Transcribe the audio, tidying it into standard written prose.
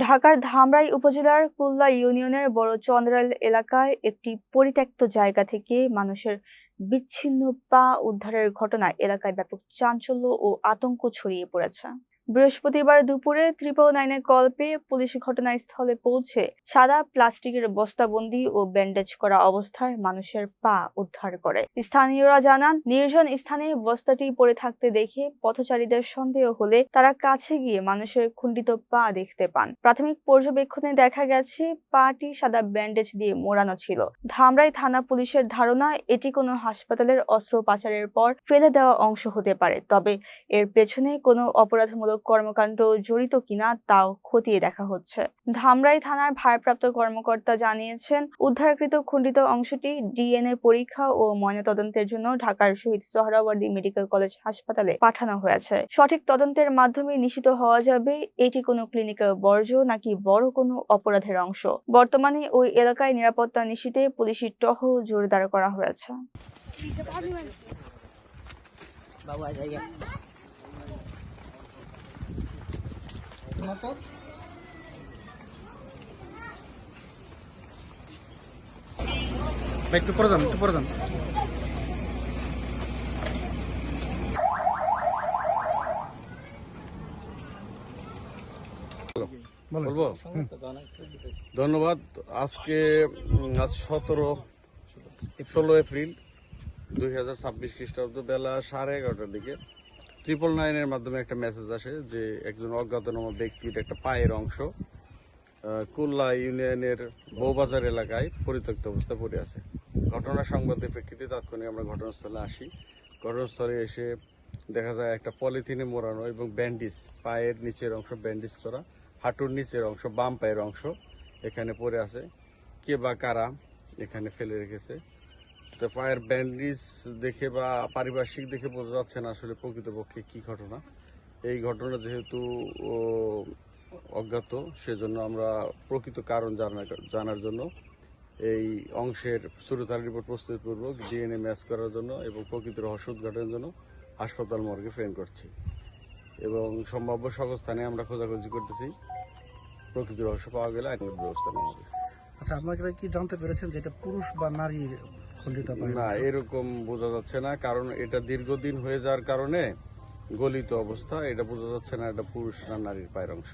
ঢাকার ধামরাই উপজেলার কুল্লা ইউনিয়নের বড় চন্দ্রাইল এলাকায় একটি পরিত্যক্ত জায়গা থেকে মানুষের বিচ্ছিন্ন পা উদ্ধারের ঘটনায় এলাকায় ব্যাপক চাঞ্চল্য ও আতঙ্ক ছড়িয়ে পড়েছে। বৃহস্পতিবার দুপুরে 999-এ কল পেয়ে পুলিশ ঘটনাস্থলে পৌঁছে সাদা প্লাস্টিকের বস্তাবন্দি ও ব্যান্ডেজ করা অবস্থায় মানুষের পা উদ্ধার করে। স্থানীয়রা জানান, নির্জন স্থানে বস্তাটি পড়ে থাকতে দেখে পথচারীদের সন্দেহ হলে তারা কাছে গিয়ে মানুষের খণ্ডিত পা দেখতে পান। প্রাথমিক পর্যবেক্ষণে দেখা গেছে পাটি সাদা ব্যান্ডেজ দিয়ে মোড়ানো ছিল। ধামরাই থানা পুলিশের ধারণা এটি কোনো হাসপাতালের অস্ত্র পাচারের পর ফেলে দেওয়া অংশ হতে পারে, তবে এর পেছনে কোনো অপরাধমূলক কর্মকাণ্ড জড়িত কিনা তাও খতিয়ে দেখা হচ্ছে। ধামরাই থানার ভারপ্রাপ্ত কর্মকর্তা জানিয়েছেন, উদ্ধারকৃত খণ্ডিত অংশটি ডিএনএ পরীক্ষা ও ময়নাতদন্তের জন্য ঢাকার শহীদ সোহরাওয়ার্দী মেডিকেল কলেজ হাসপাতালে পাঠানো হয়েছে। সঠিক তদন্তের মাধ্যমে নিশ্চিত হওয়া যাবে এটি কোনো ক্লিনিক্যাল বর্জ্য নাকি বড় কোনো অপরাধের অংশ। বর্তমানে ওই এলাকায় নিরাপত্তা নিশ্চিতে পুলিশি টহল জোরদার করা হয়েছে। একটু পরে যান, একটু পরে যান। বলবো? ধন্যবাদ। আজকে আজ 16 এপ্রিল 2026 খ্রিস্টাব্দ বেলা 11:30টার দিকে 999-এর মাধ্যমে একটা মেসেজ আসে যে একজন অজ্ঞাতনামা ব্যক্তির একটা পায়ের অংশ কুল্লা ইউনিয়নের বউবাজার এলাকায় পরিত্যক্ত অবস্থায় পড়ে আছে। ঘটনার সংবাদের প্রেক্ষিতে তাৎক্ষণিক আমরা ঘটনাস্থলে আসি। ঘটনাস্থলে এসে দেখা যায় একটা পলিথিনে মোড়ানো এবং ব্যান্ডেজ, পায়ের নিচের অংশ ব্যান্ডেজ করা, হাঁটুর নিচের অংশ, বাম পায়ের অংশ এখানে পড়ে আছে। কে বা কারা এখানে ফেলে রেখেছে, তো পায়ের ব্যান্ডেজ দেখে বা পারিপার্শ্বিক দেখে বোঝা যাচ্ছে না আসলে প্রকৃতপক্ষে কি ঘটনা। এই ঘটনা যেহেতু অজ্ঞাত, সেজন্য আমরা প্রকৃত কারণ জানার জন্য এই অংশের সুরতার রিপোর্ট প্রস্তুতপূর্বক ডিএনএ ম্যাচ করার জন্য এবং প্রকৃত রহস্য উদ্ঘাটনের জন্য হাসপাতাল মর্গে ফ্রেম করছি এবং সম্ভাব্য সকল স্থানে আমরা খোঁজাখুঁজি করতেছি। প্রকৃত রহস্য পাওয়া গেলে আইনগত ব্যবস্থা নেওয়া হবে। আচ্ছা, আপনারা কি জানতে পেরেছেন যে এটা পুরুষ বা নারী খণ্ডিত পা? না, এরকম বোঝা যাচ্ছে না, কারণ এটা দীর্ঘদিন হয়ে যাওয়ার কারণে গলিত অবস্থা, এটা বোঝা যাচ্ছে না এটা পুরুষ না নারীর পায়ের অংশ।